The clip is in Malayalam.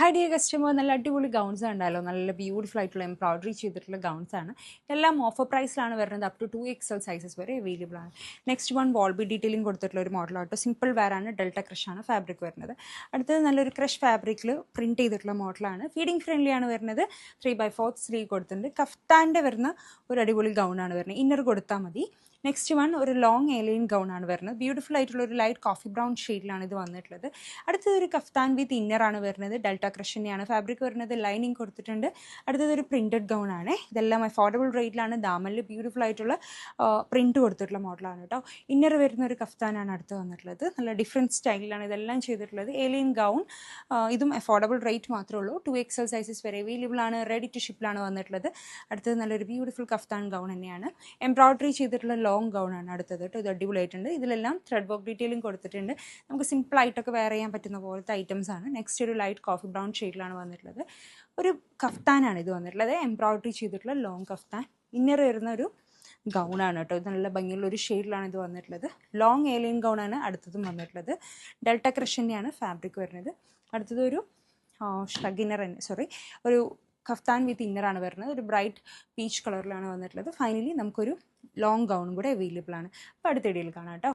ഹൈ ഡിയർ കസ്റ്റമർ, നല്ല അടിപൊളി ഗൗൺസ് ഉണ്ടല്ലോ. നല്ല ബ്യൂട്ടിഫുൾ ആയിട്ടുള്ള എംബ്രോയിഡറി ചെയ്തിട്ടുള്ള ഗൗൺസ് ആണ്. എല്ലാം ഓഫർ പ്രൈസിലാണ് വരുന്നത്. അപ് ടു 2XL സൈസസ് വരെ അവൈലബിൾ ആണ്. നെക്സ്റ്റ് വൺ വോൾബി ഡീറ്റെയിലിംഗ് കൊടുത്തിട്ടുള്ള ഒരു മോഡലാട്ടോ. സിമ്പിൾ വെയർ ആണ്. ഡെൽറ്റ ക്രഷ് ആണ് ഫാബ്രിക് വരുന്നത്. അടുത്തത് നല്ലൊരു ക്രഷ് ഫാബ്രിക്കിൽ പ്രിന്റ് ചെയ്തിട്ടുള്ള മോഡലാണ്. ഫീഡിംഗ് ഫ്രണ്ട്ലി ആണ് വരുന്നത്. 3/4 സ്ലീവ് കൊടുത്തിട്ടുണ്ട്. കഫ്താൻ്റെ വരുന്ന ഒരു അടിപൊളി ഗൗൺ ആണ് വരുന്നത്. ഇന്നർ കൊടുത്താൽ മതി. നെക്സ്റ്റ് വൺ ഒരു ലോങ് ഏലിയൻ ഗൗൺ ആണ് വരുന്നത്. ബ്യൂട്ടിഫുൾ ആയിട്ടുള്ള ഒരു ലൈറ്റ് കോഫി ബ്രൗൺ ഷെയ്ഡിലാണ് ഇത് വന്നിട്ടുള്ളത്. അടുത്തത് ഒരു കഫ്താൻ വിത്ത് ഇന്നർ ആണ് വരുന്നത്. ഡെൽറ്റ ക്രഷ് തന്നെയാണ് ഫാബ്രിക് വരുന്നത്. ലൈനിങ് കൊടുത്തിട്ടുണ്ട്. അടുത്തത് ഒരു പ്രിന്റഡ് ഗൗൺ ആണ്. ഇതെല്ലാം അഫോർഡബിൾ റേറ്റിലാണ്. ദാമനിൽ ബ്യൂട്ടിഫുൾ ആയിട്ടുള്ള പ്രിന്റ് കൊടുത്തിട്ടുള്ള മോഡലാണ് കേട്ടോ. ഇന്നർ വരുന്ന ഒരു കഫ്താനാണ് അടുത്ത് വന്നിട്ടുള്ളത്. നല്ല ഡിഫറെൻറ്റ് സ്റ്റൈലിലാണ് ഇതെല്ലാം ചെയ്തിട്ടുള്ളത്. ഏലിയൻ ഗൗൺ, ഇതും അഫോർഡബിൾ റേറ്റ് മാത്രമേ ഉള്ളൂ. 2XL സൈസസ് വരെ അവൈലബിൾ ആണ്. റെഡി ടു ഷിപ്പിലാണ് വന്നിട്ടുള്ളത്. അടുത്തത് നല്ലൊരു ബ്യൂട്ടിഫുൾ കഫ്താൻ ഗൗൺ തന്നെയാണ്. എംബ്രോയിഡറി ചെയ്തിട്ടുള്ള ലോങ് ഗൗൺ ആണ് അടുത്തത് കേട്ടോ. ഇത് അടിപൊളിയായിട്ടുണ്ട്. ഇതിലെല്ലാം ത്രെഡ് വർക്ക് ഡീറ്റെയിലിംഗ് കൊടുത്തിട്ടുണ്ട്. നമുക്ക് സിമ്പിളായിട്ടൊക്കെ വെയർ ചെയ്യാൻ പറ്റുന്ന പോലത്തെ ഐറ്റംസ് ആണ്. നെക്സ്റ്റ് ഒരു ലൈറ്റ് കോഫി ബ്രൗൺ ഷെയ്ഡിലാണ് വന്നിട്ടുള്ളത്. ഒരു കഫ്താനാണ് ഇത് വന്നിട്ടുള്ളത്. എംബ്രോയിഡറി ചെയ്തിട്ടുള്ള ലോങ് കഫ്താൻ. ഇന്നർ വരുന്ന ഒരു ഗൗണാണ് കേട്ടോ. ഇത് നല്ല ഭംഗിയുള്ള ഒരു ഷെയ്ഡിലാണ് ഇത് വന്നിട്ടുള്ളത്. ലോങ് ഏലിയൻ ഗൗണാണ് അടുത്തതും വന്നിട്ടുള്ളത്. ഡെൽറ്റ ക്രഷ് തന്നെയാണ് ഫാബ്രിക് വരുന്നത്. അടുത്തത് ഒരു ഒരു കഫ്താൻ വിത്ത് ഇന്നറാണ് വരുന്നത്. ഒരു ബ്രൈറ്റ് പീച്ച് കളറിലാണ് വന്നിട്ടുള്ളത്. ഫൈനലി നമുക്കൊരു ലോങ് ഗൗണും കൂടെ അവൈലബിൾ ആണ്. അപ്പോൾ അടുത്ത വീഡിയോയിൽ കാണാം കേട്ടോ.